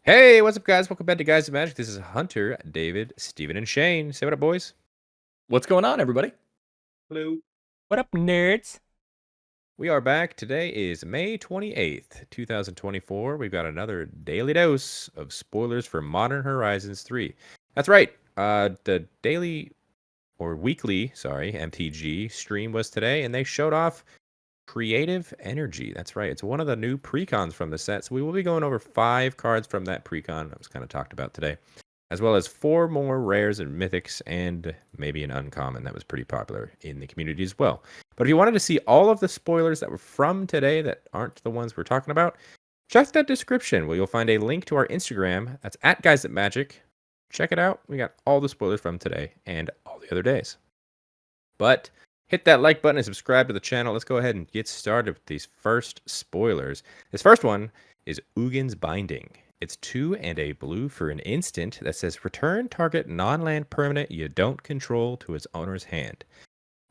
Hey, what's up, guys? Welcome back to Guys of Magic. This is Hunter, David, Steven, and Shane. Say what up, boys. What's going on, everybody? Hello. What up, nerds? We are back. Today is May 28th, 2024. We've got another daily dose of spoilers for Modern Horizons 3. That's right. The daily or weekly, MTG stream was today, and they showed off Creative Energy. That's right. It's one of the new precons from the set. So we will be going over 5 cards from that precon that was kind of talked about today, as well as 4 more rares and mythics, and maybe an uncommon that was pretty popular in the community as well. But if you wanted to see all of the spoilers that were from today that aren't the ones we're talking about, check that description where you'll find a link to our Instagram. That's at Guys at Magic. Check it out. We got all the spoilers from today and all the other days. But hit that like button and subscribe to the channel. Let's go ahead and get started with these first spoilers. This first one is Ugin's Binding. It's 2 and a blue for an instant that says return target non-land permanent you don't control to its owner's hand.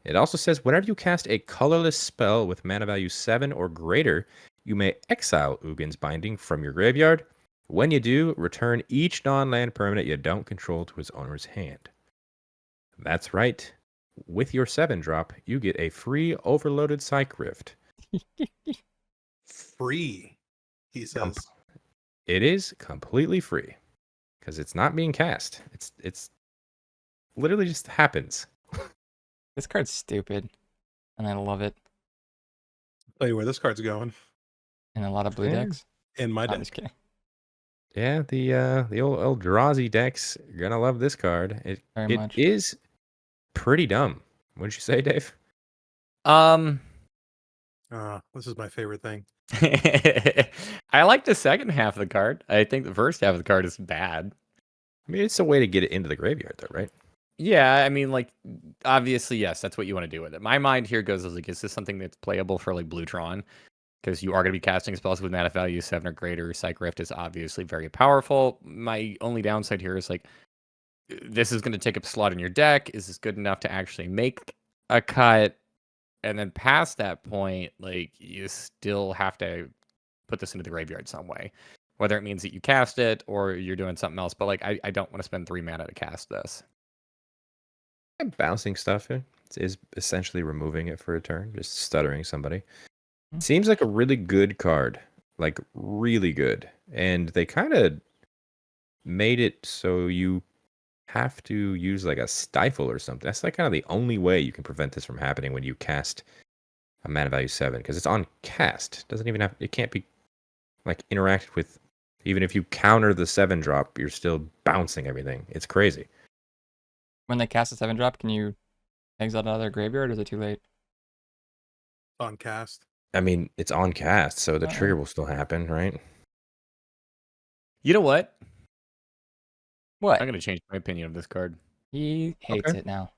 It also says whenever you cast a colorless spell with mana value 7 or greater, you may exile Ugin's Binding from your graveyard. When you do, return each non-land permanent you don't control to its owner's hand. That's right. With your 7-drop, you get a free overloaded Psych Rift. Free, he says. It is completely free because it's not being cast. It's literally just happens. This card's stupid, and I love it. Tell you where this card's going. In a lot of blue Yeah. decks. In my I'm deck. just kidding. Yeah, the old Eldrazi decks are gonna love this card. It Very much. is pretty dumb. Wouldn't you say, Dave? This is my favorite thing. I like the second half of the card. I think the first half of the card is bad. I mean, it's a way to get it into the graveyard, though, right? Yeah, I mean, like, obviously, yes, that's what you want to do with it. My mind here goes like, is this something that's playable for like Blue-Tron? Because you are going to be casting spells with mana value 7 or greater. Psych Rift is obviously very powerful. My only downside here is like, this is going to take up a slot in your deck. Is this good enough to actually make a cut? And then past that point, like, you still have to put this into the graveyard some way. Whether it means that you cast it or you're doing something else. But like, I don't want to spend 3 mana to cast this. And bouncing stuff is essentially removing it for a turn, just stuttering somebody. Seems like a really good card, like really good. And they kind of made it so you have to use like a stifle or something. That's like kind of the only way you can prevent this from happening when you cast a mana value 7, because it's on cast. Doesn't even have, it can't be like interacted with. Even if you counter the 7-drop, you're still bouncing everything. It's crazy. When they cast a 7-drop, can you exile it out of their graveyard, or is it too late? On cast. I mean, it's on cast, so the trigger will still happen, right? You know what? What? I'm going to change my opinion of this card. He hates it now.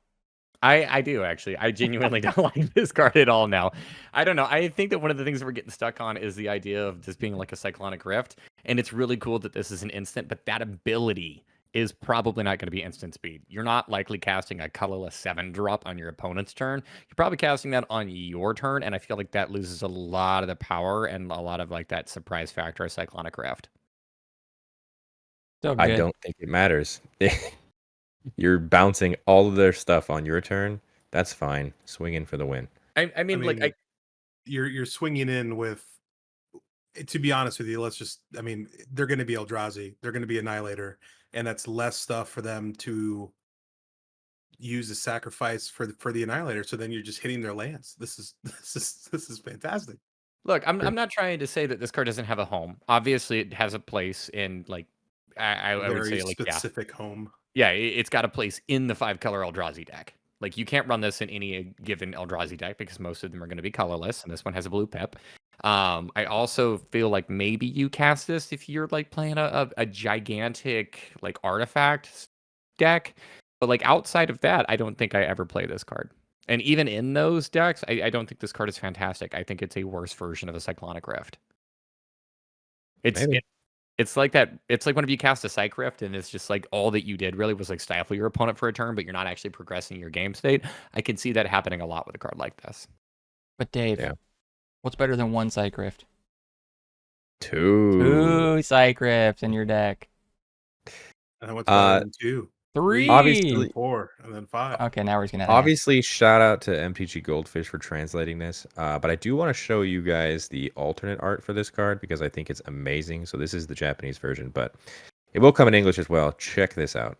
I do, actually. I genuinely don't like this card at all now. I don't know. I think that one of the things we're getting stuck on is the idea of this being like a Cyclonic Rift. And it's really cool that this is an instant, but that ability is probably not going to be instant speed. You're not likely casting a colorless 7-drop on your opponent's turn. You're probably casting that on your turn, and I feel like that loses a lot of the power and a lot of like that surprise factor of Cyclonic Rift. Still good. I don't think it matters. You're bouncing all of their stuff on your turn. That's fine. Swing in for the win. I mean, like, you're swinging in with. To be honest with you, they're going to be Eldrazi. They're going to be Annihilator, and that's less stuff for them to use as sacrifice for the Annihilator. So then you're just hitting their lands. This is fantastic. look, I'm not trying to say that this card doesn't have a home. Obviously, it has a place in like I would say like specific home. Yeah, it's got a place in the 5-color Eldrazi deck. Like, you can't run this in any given Eldrazi deck because most of them are going to be colorless, and this one has a blue pip. I also feel like maybe you cast this if you're like playing a gigantic like artifact deck, but like outside of that, I don't think I ever play this card. And even in those decks, I don't think this card is fantastic. I think it's a worse version of a Cyclonic Rift. It's like that. It's like whenever you cast a Psych Rift and it's just like all that you did really was like stifle your opponent for a turn, but you're not actually progressing your game state. I can see that happening a lot with a card like this. But Dave, what's better than one Psych Rift? 2 Cyclonics in your deck. And what's better than 2? 3. Obviously, 4, and then 5. Okay, now we're just gonna. Obviously, shout out to MTG Goldfish for translating this. But I do want to show you guys the alternate art for this card because I think it's amazing. So this is the Japanese version, but it will come in English as well. Check this out.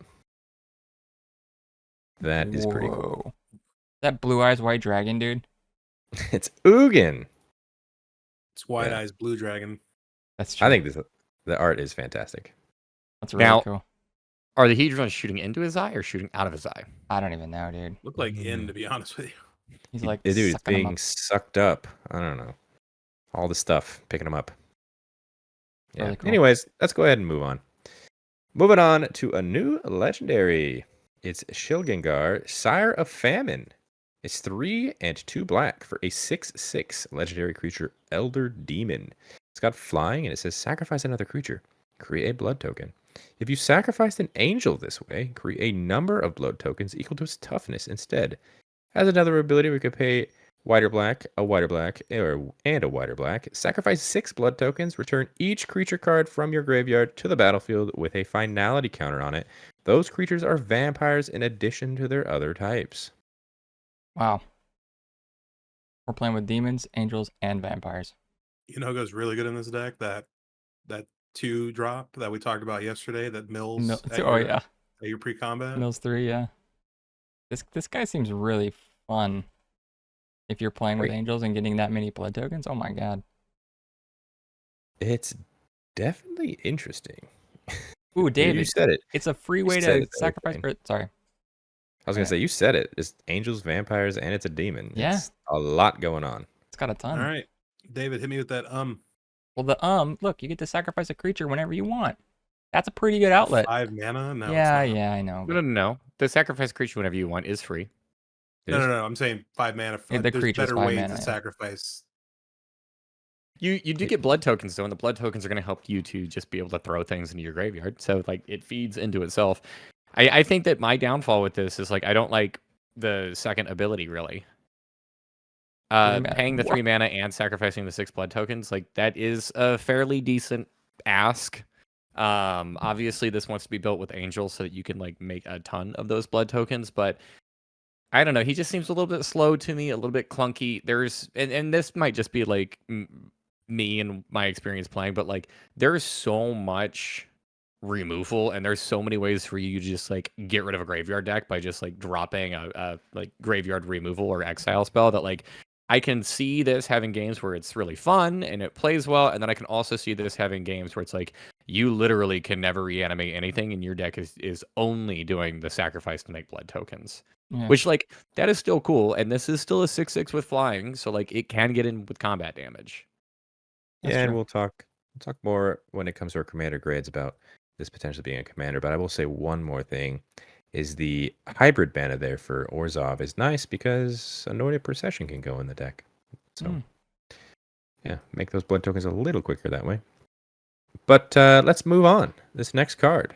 That is pretty cool. That blue eyes white dragon, dude. It's Ugin. It's White Yeah. Eyes Blue Dragon. That's true. I think the art is fantastic. That's really Now- cool. Are the Hedrons shooting into his eye or shooting out of his eye? I don't even know, dude. Look like in, to be honest with you. He's like Dude, it's sucking 'em being up. sucked up. I don't know. All the stuff, picking them up. Yeah. Really cool. Anyways, let's go ahead and move on. Moving on to a new legendary. It's Shilgengar, Sire of Famine. It's 3 and 2 black for a 6/6 legendary creature, Elder Demon. It's got flying and it says sacrifice another creature. Create a blood token. If you sacrificed an angel this way, create a number of blood tokens equal to its toughness instead. As another ability, we could pay whiter black, a whiter black, and a whiter black. Sacrifice 6 blood tokens. Return each creature card from your graveyard to the battlefield with a finality counter on it. Those creatures are vampires in addition to their other types. Wow. We're playing with demons, angels, and vampires. You know who goes really good in this deck? That 2 drop that we talked about yesterday that mills Yeah. at your pre-combat. Mills 3, yeah. This guy seems really fun. If you're playing with Great. angels and getting that many blood tokens, oh my god. It's definitely interesting. Ooh, You David, said it. it's a free you way said to it, sacrifice. everything. Sorry. I was going to say, you said it. It's angels, vampires, and it's a demon. Yeah. It's a lot going on. It's got a ton. All right, David, hit me with that. Well, look, you get to sacrifice a creature whenever you want. That's a pretty good outlet. 5 mana. No, yeah, it's not. yeah, I know. No. The sacrifice creature whenever you want is free. It No, is- no. I'm saying 5 mana. Yeah, the There's creature's better 5 ways mana, to yeah. sacrifice. You do get blood tokens though, and the blood tokens are going to help you to just be able to throw things into your graveyard. So like it feeds into itself. I think that my downfall with this is like I don't like the second ability really. 3 mana. Paying the What? 3 mana and sacrificing the 6 blood tokens, like that is a fairly decent ask. Obviously this wants to be built with angels so that you can like make a ton of those blood tokens, but I don't know. He just seems a little bit slow to me, a little bit clunky. There's and this might just be like me and my experience playing, but like there's so much removal and there's so many ways for you to just like get rid of a graveyard deck by just like dropping a like graveyard removal or exile spell that like I can see this having games where it's really fun and it plays well, and then I can also see this having games where it's like you literally can never reanimate anything and your deck is only doing the sacrifice to make blood tokens. Yeah. Which like that is still cool, and this is still a 6/6 with flying, so like it can get in with combat damage. That's yeah, and true. we'll talk more when it comes to our commander grades about this potentially being a commander. But I will say one more thing: is the hybrid mana there for Orzhov is nice because Anointed Procession can go in the deck. So yeah, make those blood tokens a little quicker that way. But let's move on. This next card,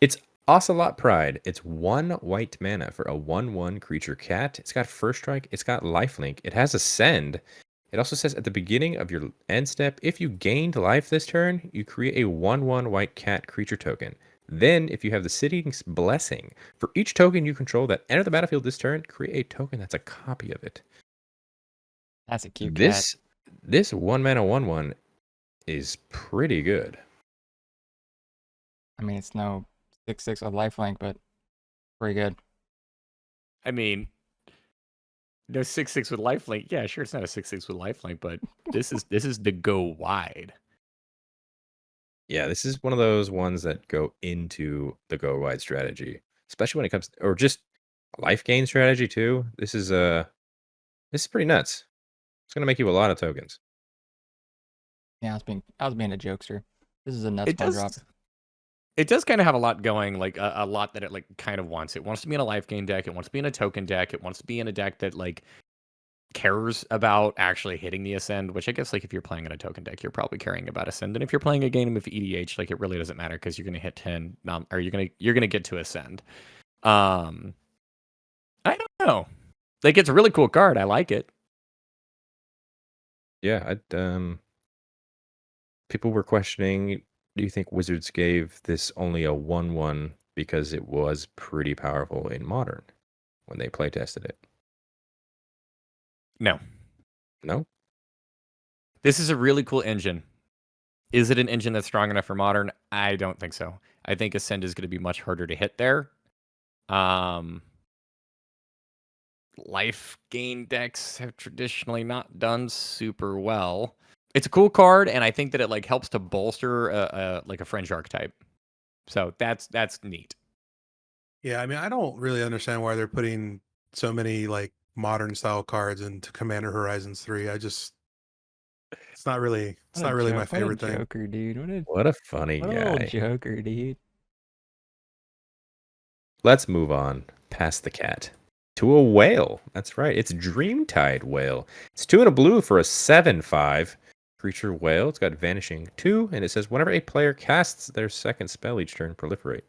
it's Ocelot Pride. It's 1 white mana for a 1/1 creature cat. It's got first strike. It's got lifelink. It has ascend. It also says at the beginning of your end step, if you gained life this turn, you create a 1/1 white cat creature token. Then, if you have the City's Blessing, for each token you control that enter the battlefield this turn, create a token that's a copy of it. That's a cute cat. This 1 mana 1/1 is pretty good. I mean, it's no 6/6 with lifelink, but pretty good. I mean, no 6/6 with lifelink. Yeah, sure, it's not a 6/6 with lifelink, but this is the go wide. Yeah, this is one of those ones that go into the go wide strategy, especially when it comes or just life gain strategy too. This is pretty nuts. It's gonna make you a lot of tokens. Yeah, I was being a jokester. This is a nuts one drop. It does kind of have a lot going, like a lot that it like kind of wants. It wants to be in a life gain deck. It wants to be in a token deck. It wants to be in a deck that like cares about actually hitting the ascend. Which I guess like if you're playing in a token deck, you're probably caring about ascend. And if you're playing a game of EDH, like it really doesn't matter because you're gonna hit 10, or you're gonna get to ascend. I don't know. Like it's a really cool card. I like it. Yeah, People were questioning, do you think Wizards gave this only a 1/1 because it was pretty powerful in Modern when they playtested it? No. No? This is a really cool engine. Is it an engine that's strong enough for Modern? I don't think so. I think Ascend is going to be much harder to hit there. Life gain decks have traditionally not done super well. It's a cool card, and I think that it helps to bolster like a fringe archetype. So that's neat. Yeah, I mean, I don't really understand why they're putting so many modern style cards into Commander Horizons 3. It's not really my favorite What a thing. joker, dude. What a funny What a little guy. joker, dude. Let's move on past the cat to a whale. That's right. It's Dreamtide Whale. It's 2 and a blue for a 7/5 creature whale. It's got Vanishing 2, and it says whenever a player casts their second spell each turn, proliferate.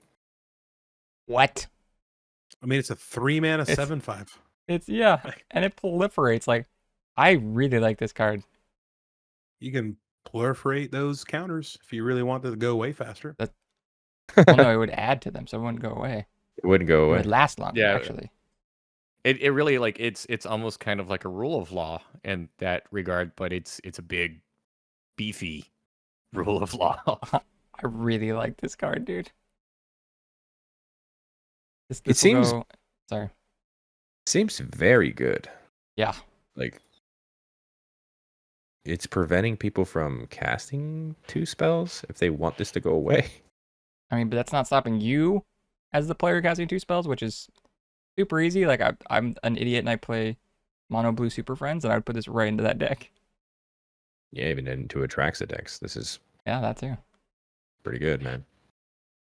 What? I mean, it's a 3-mana It's- 7/5. It's and it proliferates. Like, I really like this card. You can proliferate those counters if you really want it to go way faster. Well, no, it would add to them, so it wouldn't go away. It wouldn't go It away. would last longer, Yeah. actually. It really it's almost kind of like a rule of law in that regard, but it's a big, beefy rule of law. I really like this card, dude. This It seems- will go... Sorry. Seems very good. Yeah. Like, it's preventing people from casting 2 spells if they want this to go away. I mean, but that's not stopping you as the player casting 2 spells, which is super easy. Like, I'm an idiot and I play mono blue Super Friends, and I would put this right into that deck. Yeah, even into Atraxa decks. This is Yeah, that too. pretty good, man.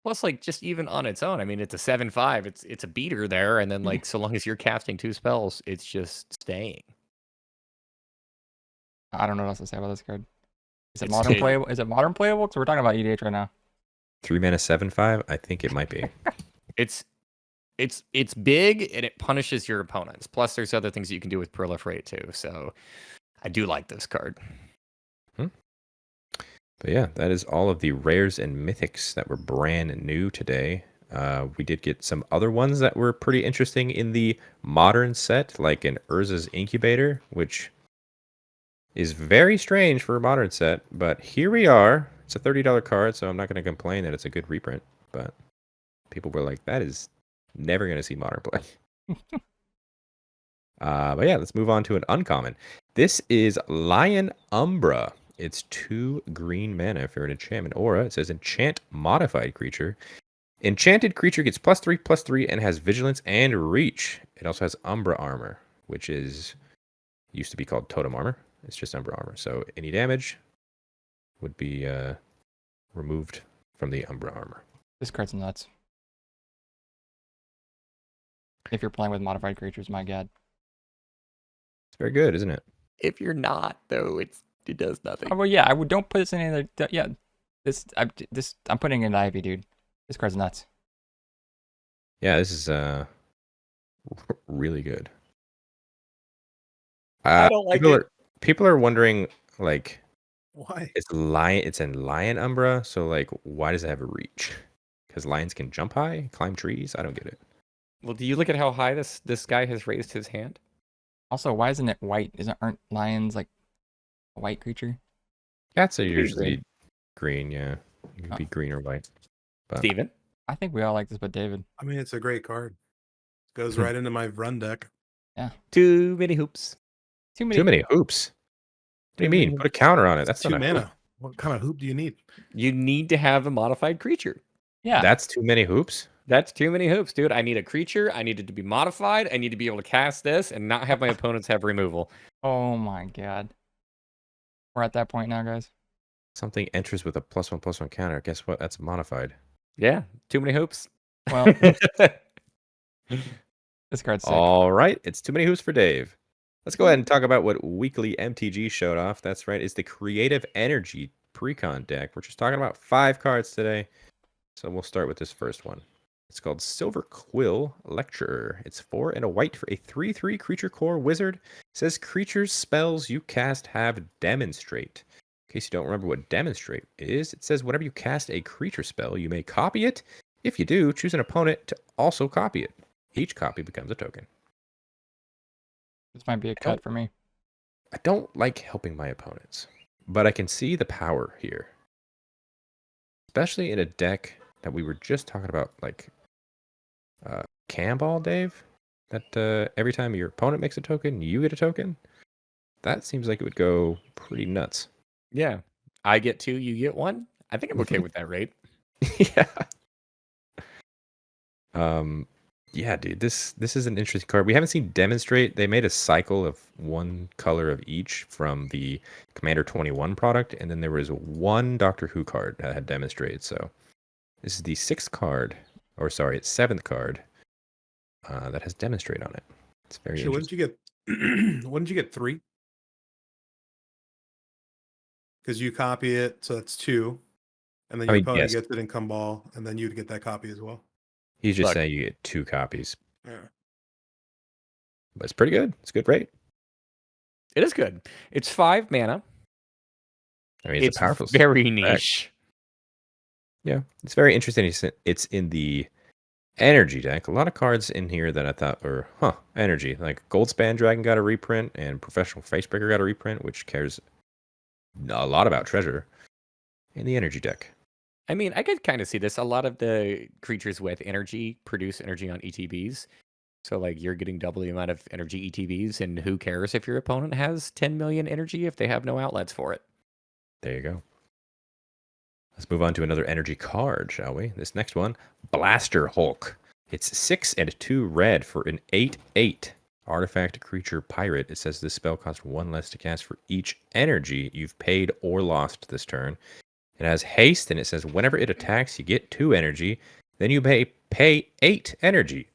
Plus, just even on its own, I mean, it's a 7/5. It's a beater there, and then so long as you're casting 2 spells, it's just staying. I don't know what else to say about this card. Is it It's modern staying. playable? Is it modern playable? Because we're talking about EDH right now. 3 mana 7/5. I think it might be. It's big and it punishes your opponents. Plus, there's other things that you can do with proliferate too. So, I do like this card. But yeah, that is all of the rares and mythics that were brand new today. We did get some other ones that were pretty interesting in the modern set, like an Urza's Incubator, which is very strange for a modern set. But here we are. It's a $30 card, so I'm not going to complain that it's a good reprint. But people were like, that is never going to see modern play. But yeah, let's move on to an uncommon. This is Lion Umbra. It's 2 green mana for an enchantment aura. It says enchant modified creature. Enchanted creature gets +3/+3 and has vigilance and reach. It also has Umbra armor, which used to be called totem armor. It's just Umbra armor. So any damage would be removed from the Umbra armor. This card's nuts. If you're playing with modified creatures, my god. It's very good, isn't it? If you're not, though, it does nothing. Oh, well, yeah, don't put this in any other... Yeah, I'm putting it in Ivy, dude. This card's nuts. Yeah, this is really good. I don't like People are wondering, like, Why? it's in Lion Umbra, so like, why does it have a reach? Because lions can jump high, climb trees. I don't get it. Well, do you look at how high this guy has raised his hand? Also, why isn't it white? Aren't lions like a white creature? Cats are Pretty usually green, yeah. You can be green or white. But Steven? I think we all like this, but David. I mean, it's a great card. Goes right into my run deck. Too many hoops. Too many. too many hoops. What do you mean? Put a counter on it. That's 2 not a hoop. mana. What kind of hoop do you need? You need to have a modified creature. Yeah. That's too many hoops. That's too many hoops, dude. I need a creature. I need it to be modified. I need to be able to cast this and not have my opponents have removal. Oh my god. We're at that point now, guys. Something enters with a +1/+1 counter. Guess what? That's modified. Yeah, too many hoops. Well, this card's sick. All right, it's too many hoops for Dave. Let's go ahead and talk about what Weekly MTG showed off. That's right, it's the Creative Energy Precon deck. We're just talking about 5 cards today. So we'll start with this first one. It's called Silverquill Lecturer. It's 4 and a white for a 3/3 creature core wizard. It says creatures spells you cast have demonstrate. In case you don't remember what Demonstrate is, it says whenever you cast a creature spell, you may copy it. If you do, choose an opponent to also copy it. Each copy becomes a token. This might be a cut for me. I don't like helping my opponents, but I can see the power here. Especially in a deck that we were just talking about, like Camball, Dave. That every time your opponent makes a token, you get a token. That seems like it would go pretty nuts. Yeah. I get 2, you get 1. I think I'm okay with that rate. Yeah. Yeah, dude, this is an interesting card. We haven't seen Demonstrate. They made a cycle of one color of each from the Commander 21 product, and then there was one Doctor Who card that had Demonstrate. So this is the 6th card, or sorry, it's 7th card that has Demonstrate on it. It's very Actually, interesting. when did you get 3? Because you copy it, so that's 2, and then your opponent yes. gets it in come ball, and then you'd get that copy as well. He's just Look. saying you get 2 copies. Yeah. But it's pretty good. It's a good rate. It is good. It's 5 mana. I mean, it's a powerful very deck. niche. Yeah, it's very interesting. It's in the energy deck. A lot of cards in here that I thought were, energy. Like Goldspan Dragon got a reprint, and Professional Facebreaker got a reprint, which cares a lot about treasure in the energy deck. I mean, I could kind of see this. A lot of the creatures with energy produce energy on ETBs. So, like, you're getting double the amount of energy ETBs, and who cares if your opponent has 10 million energy if they have no outlets for it? There you go. Let's move on to another energy card, shall we? This next one, Blaster Hulk. It's 6 and 2 red for an 8/8 artifact creature pirate. It says this spell costs 1 less to cast for each energy you've paid or lost this turn. It has haste, and it says whenever it attacks, you get 2 energy. Then you pay 8 energy.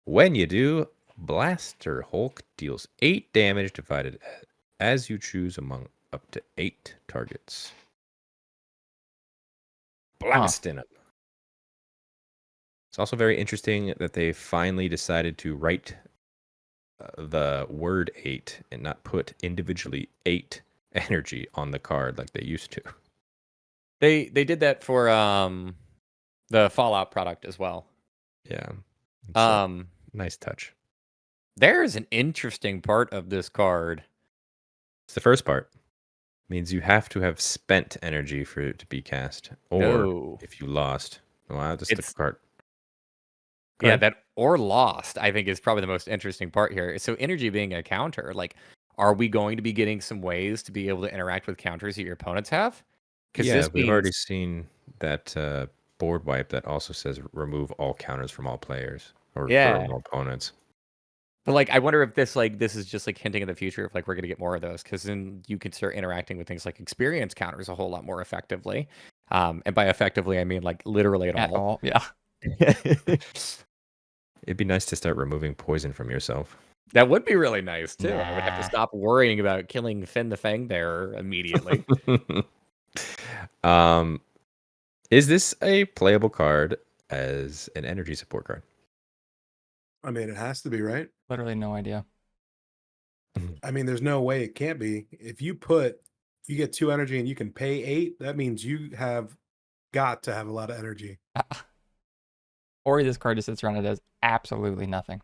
When you do, Blaster Hulk deals 8 damage divided as you choose among up to 8 targets. Blasting them. It's also very interesting that they finally decided to write the word 8 and not put individually 8 energy on the card like they used to. They did that for the Fallout product as well. Yeah. It's a nice touch. There's an interesting part of this card. It's the first part. Means you have to have spent energy for it to be cast. Or No. if you lost. Wow, just the card. Go Yeah, ahead. that or lost, I think, is probably the most interesting part here. So energy being a counter, like, are we going to be getting some ways to be able to interact with counters that your opponents have? Yeah, we've already seen that board wipe that also says remove all counters from all players or from all opponents. But like, I wonder if this is just like hinting at the future if like we're gonna get more of those, because then you can start interacting with things like experience counters a whole lot more effectively. And by effectively, I mean like literally at all. Yeah. It'd be nice to start removing poison from yourself. That would be really nice too. I would have Nah. to stop worrying about killing Finn the Fangbearer immediately. Is this a playable card as an energy support card? I mean, it has to be, right? Literally no idea. I mean, there's no way it can't be. If you get 2 energy and you can pay 8, that means you have got to have a lot of energy. Or this card just sits around and does absolutely nothing.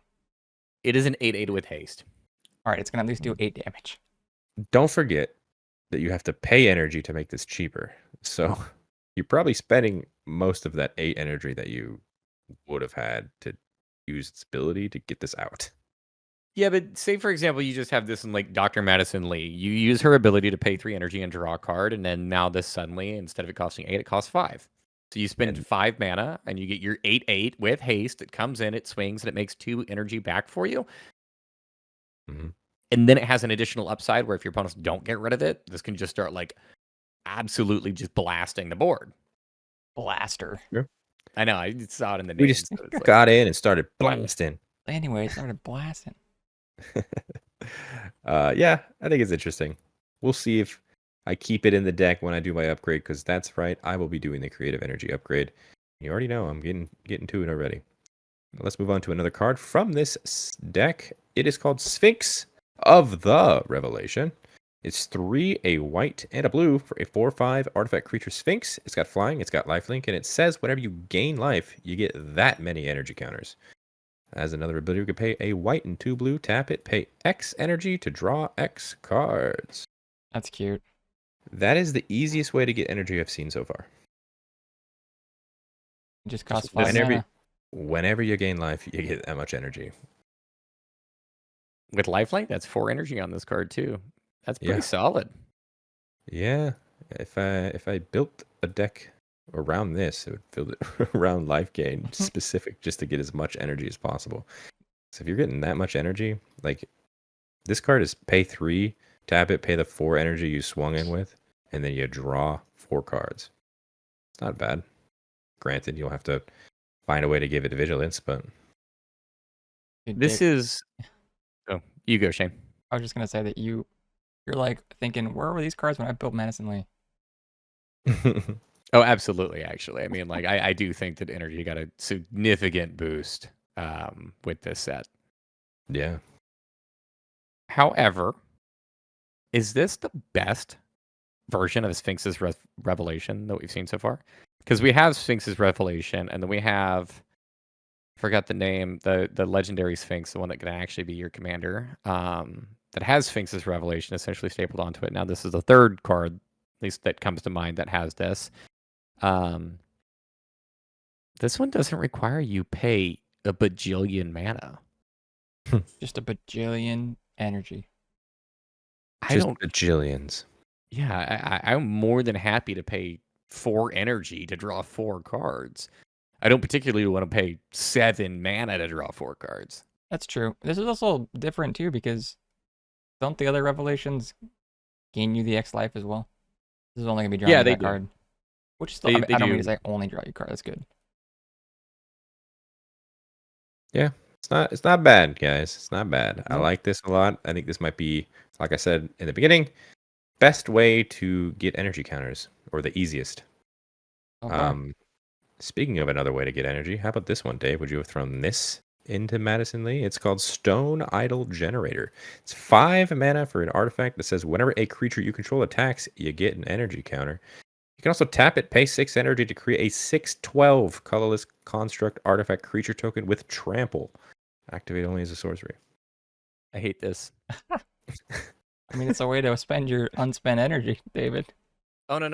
It is an 8/8 with haste. All right, it's going to at least do 8 damage. Don't forget that you have to pay energy to make this cheaper. So you're probably spending most of that 8 energy that you would have had to use its ability to get this out. Yeah, but say for example, you just have this in like Dr. Madison Lee. You use her ability to pay 3 energy and draw a card, and then now this suddenly, instead of it costing 8, it costs 5. So you spend 5 mana, and you get your 8/8 with haste. It comes in, it swings, and it makes 2 energy back for you. Mm-hmm. And then it has an additional upside where if your opponents don't get rid of it, this can just start like absolutely just blasting the board. Blaster. Yeah. I know, I saw it in the name. We just got in and started blasting. Anyway, it started blasting. Yeah, I think it's interesting. We'll see if I keep it in the deck when I do my upgrade, because that's right, I will be doing the creative energy upgrade. You already know I'm getting to it already. Let's move on to another card from this deck. It is called Sphinx of the Revelation. It's 3, a white, and a blue for a 4/5 artifact creature Sphinx. It's got flying, it's got lifelink, and it says whenever you gain life, you get that many energy counters. As another ability, we could pay a white and 2 blue, tap it, pay X energy to draw X cards. That's cute. That is the easiest way to get energy I've seen so far. It just costs Just 5 whenever, mana. whenever you gain life, you get that much energy. With lifelink, that's 4 energy on this card too. That's pretty Yeah. solid. Yeah, if I built a deck around this, it would build it around life gain specific just to get as much energy as possible. So if you're getting that much energy, like this card is pay 3, tap it, pay the 4 energy you swung in with, and then you draw 4 cards. It's not bad. Granted, you'll have to find a way to give it vigilance, but Dude, This Dave, is. Oh, you go, Shane. I was just gonna say that you're like thinking, where were these cards when I built Madison Lee? Oh, absolutely. Actually, I mean, like, I do think that energy got a significant boost with this set. yeah. However, is this the best version of Sphinx's Revelation that we've seen so far? Because we have Sphinx's Revelation, and then we have, forgot the name, the legendary Sphinx, the one that can actually be your commander, that has Sphinx's Revelation essentially stapled onto it. Now, this is the third card, at least that comes to mind, that has this. This one doesn't require you pay a bajillion mana. Just a bajillion energy. I Just don't. bajillions. Yeah, I'm more than happy to pay 4 energy to draw 4 cards. I don't particularly want to pay 7 mana to draw 4 cards. That's true. This is also different too because don't the other revelations gain you the X life as well? This is only gonna be drawing Yeah, you they that do. card. Which still, They I don't mean do. to say only draw you card. That's good. Yeah, it's not bad, guys. It's not bad. I Nope. like this a lot. I think this might be, like I said in the beginning, best way to get energy counters, or the easiest. So far. Speaking of another way to get energy, how about this one, Dave? Would you have thrown this into Madison Lee? It's called Stone Idol Generator. It's 5 mana for an artifact that says whenever a creature you control attacks, you get an energy counter. You can also tap it, pay 6 energy to create a 6/12 colorless construct artifact creature token with trample. Activate only as a sorcery. I hate this. I mean, it's a way to spend your unspent energy, David. Oh, no.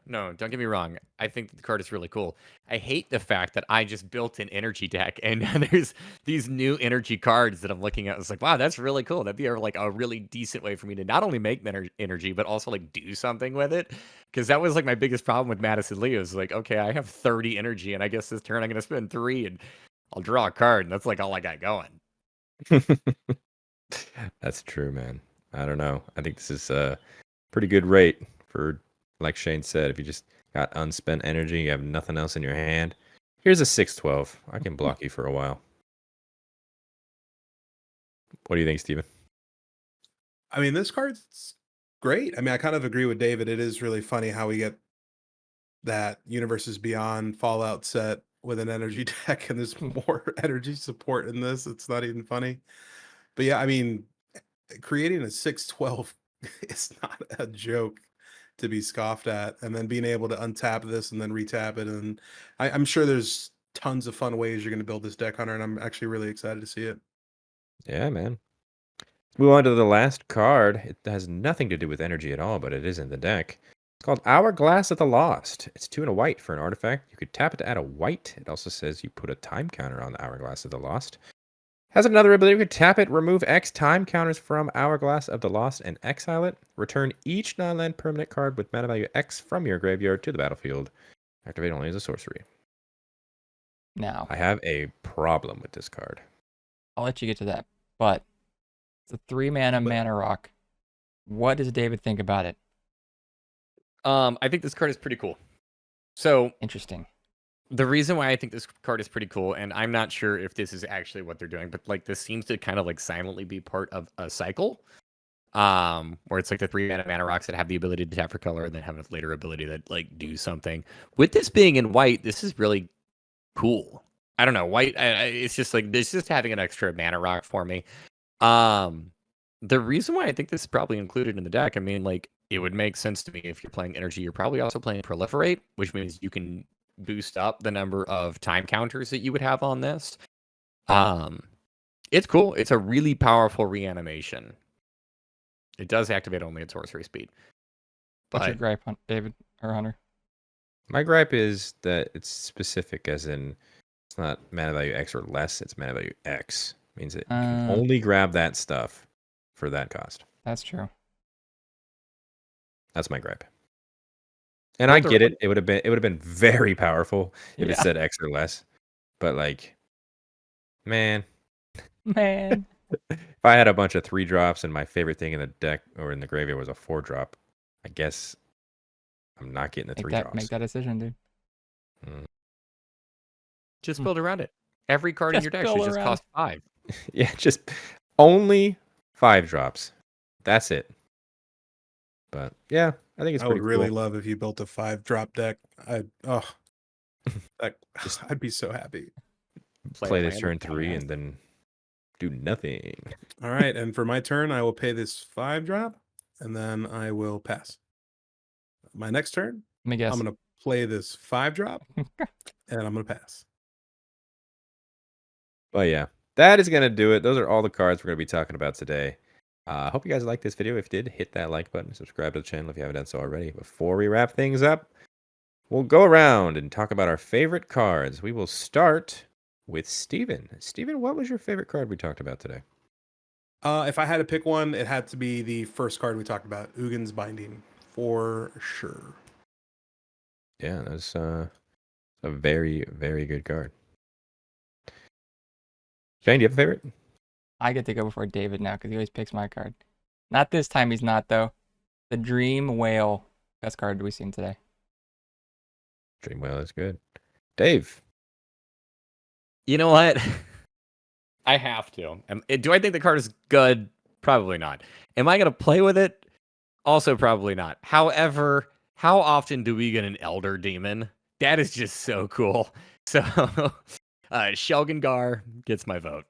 No, don't get me wrong. I think the card is really cool. I hate the fact that I just built an energy deck and there's these new energy cards that I'm looking at. It's like, wow, that's really cool. That'd be like a really decent way for me to not only make energy, but also like do something with it. Because that was like my biggest problem with Madison Leo is like, okay, I have 30 energy and I guess this turn I'm going to spend 3 and I'll draw a card. And that's like all I got going. That's true, man. I don't know. I think this is a pretty good rate for, like Shane said, if you just got unspent energy, you have nothing else in your hand. Here's a 6/12. I can block you for a while. What do you think, Steven? I mean, this card's great. I mean, I kind of agree with David. It is really funny how we get that Universes Beyond Fallout set with an energy deck, and there's more energy support in this. It's not even funny. But yeah, I mean, creating a 6/12 is not a joke to be scoffed at, and then being able to untap this and then retap it, and I'm sure there's tons of fun ways you're going to build this deck, Hunter, and I'm actually really excited to see it. Yeah, man. Move on to the last card. It has nothing to do with energy at all, but it is in the deck. It's called Hourglass of the Lost. It's 2 and a white for an artifact. You could tap it to add a white. It also says you put a time counter on the Hourglass of the Lost. Has another ability. You could tap it, remove X time counters from Hourglass of the Lost, and exile it. Return each non-land permanent card with mana value X from your graveyard to the battlefield. Activate only as a sorcery. Now, I have a problem with this card. I'll let you get to that. But it's a 3 mana mana rock. What does David think about it? I think this card is pretty cool. So Interesting. the reason why I think this card is pretty cool, and I'm not sure if this is actually what they're doing, but like this seems to kind of like silently be part of a cycle. Where it's like the 3 mana rocks that have the ability to tap for color and then have a later ability that like do something. With this being in white, this is really cool. I don't know, white. It's just like this, just having an extra mana rock for me. The reason why I think this is probably included in the deck, I mean, like, it would make sense to me if you're playing energy. You're probably also playing proliferate, which means you can boost up the number of time counters that you would have on this. It's cool. It's a really powerful reanimation. It does activate only at sorcery speed. What's your But gripe, David or Hunter? My gripe is that it's specific, as in it's not mana value X or less. It's mana value X. Means that you can only grab that stuff for that cost. That's true. That's my gripe. And I Both are- get it. It would have been very powerful if it Yeah. said X or less. But like, man, Man. if I had a bunch of 3-drops and my favorite thing in the deck or in the graveyard was a 4-drop, I guess I'm not getting the 3-drops. Make that decision, dude. just build around it. Every card in Just your deck build should just around cost 5. Yeah, just only 5-drops. That's it. But yeah, I think it's I pretty would really cool. love if you built a 5-drop deck. I'd be so happy. Play this land turn with 3 mana. and then do nothing. All right, and for my turn, I will pay this 5-drop, and then I will pass. My next turn, Let me guess. I'm gonna play this 5-drop, and I'm gonna pass. But yeah, that is going to do it. Those are all the cards we're going to be talking about today. I hope you guys liked this video. If you did, hit that like button. Subscribe to the channel if you haven't done so already. Before we wrap things up, we'll go around and talk about our favorite cards. We will start with Steven. Steven, what was your favorite card we talked about today? If I had to pick one, it had to be the first card we talked about, Ugin's Binding, for sure. Yeah, that's a very, very good card. Shane, do you have a favorite? I get to go before David now because he always picks my card. Not this time, he's not, though. The Dream Whale. Best card we've seen today. Dream Whale is good. Dave. You know what? I have to. Do I think the card is good? Probably not. Am I going to play with it? Also, probably not. However, how often do we get an Elder Demon? That is just so cool. So, Shilgengar gets my vote.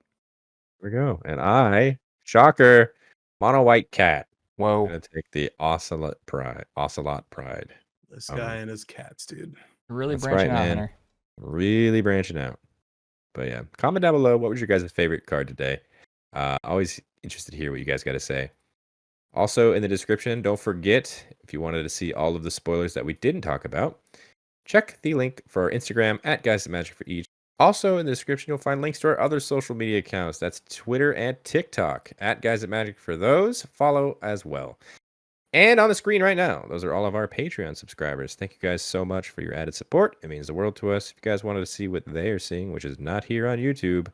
There we go. And I, shocker, mono white cat. I'm Whoa. going to take the Ocelot Pride. Ocelot Pride. This guy and his cats, dude. Really That's branching right, out, man. Hunter. Really branching out. But yeah, comment down below. What was your guys' favorite card today? Always interested to hear what you guys got to say. Also in the description, don't forget, if you wanted to see all of the spoilers that we didn't talk about, check the link for our Instagram at Guys That Magic for each. Also in the description, you'll find links to our other social media accounts. That's Twitter and TikTok at Guys That Magic for those. Follow as well. And on the screen right now, those are all of our Patreon subscribers. Thank you guys so much for your added support. It means the world to us. If you guys wanted to see what they are seeing, which is not here on YouTube,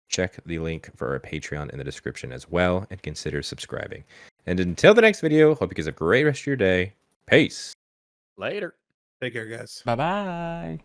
check the link for our Patreon in the description as well and consider subscribing. And until the next video, hope you guys have a great rest of your day. Peace. Later. Take care, guys. Bye-bye.